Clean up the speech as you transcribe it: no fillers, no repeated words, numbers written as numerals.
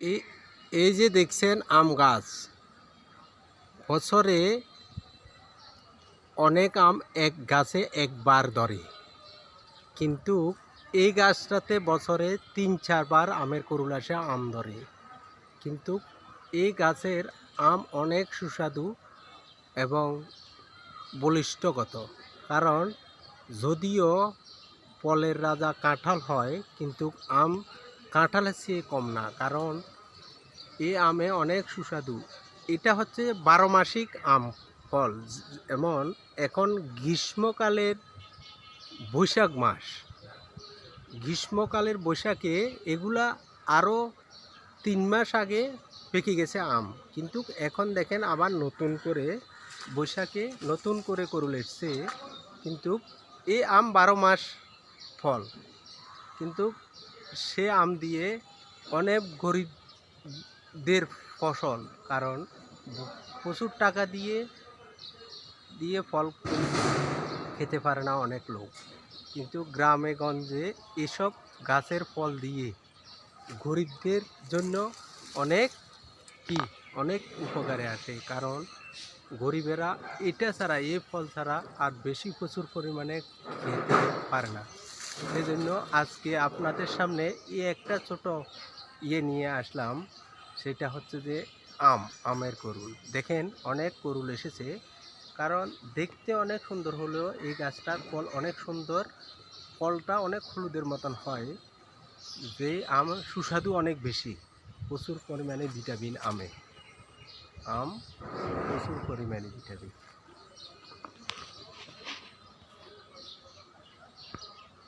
এই এই যে দেখছেন আম গাছ, বছরে অনেক আম এক গাছে একবার ধরে, কিন্তু এই গাছটাতে বছরে ৩-৪ বার আমের কুরুল আসে, আম ধরে। কিন্তু এই গাছের আম অনেক সুস্বাদু এবং বলিষ্ঠগত, কারণ যদিও ফলের রাজা কাঁঠাল হয়, কিন্তু আম কাঁঠালের চেয়ে কম না, কারণ এই আমে অনেক সুস্বাদু। এটা হচ্ছে 12 মাসিক আম ফল। যেমন এখন গ্রীষ্মকালের বৈশাখ মাস, গ্রীষ্মকালের বৈশাখে এগুলা আরও 3 মাস আগে পেকে গেছে আম, কিন্তু এখন দেখেন আবার নতুন করে বৈশাখে নতুন করে করুল এসছে। কিন্তু এই আম 12 মাস ফল, কিন্তু সে আম দিয়ে অনেক গরিবদের ফসল, কারণ প্রচুর টাকা দিয়ে দিয়ে ফল খেতে পারে না অনেক লোক, কিন্তু গ্রামে গঞ্জে এসব গাছের ফল দিয়ে গরিবদের জন্য অনেক অনেক উপকারে আসে, কারণ গরিবেরা এটা ছাড়া, এই ফল ছাড়া আর বেশি প্রচুর পরিমাণে খেতে পারে না। সেই জন্য আজকে আপনাদের সামনে এই একটা ছোট নিয়ে আসলাম, সেটা হচ্ছে যে আমের করুল। দেখেন অনেক করুল এসেছে, কারণ দেখতে অনেক সুন্দর হলেও এই গাছটার ফল অনেক সুন্দর, ফলটা অনেক হলুদের মতন হয়, যে আম সুস্বাদু অনেক বেশি, প্রচুর পরিমাণে ভিটামিন আম প্রচুর পরিমাণে ভিটামিন।